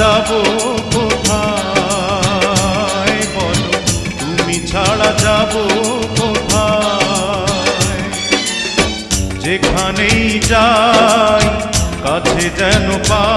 যাব কোথায় বলো, তুমি ছাড়া যাব কোথায়? যেখানেই যাই কাছে যেন পা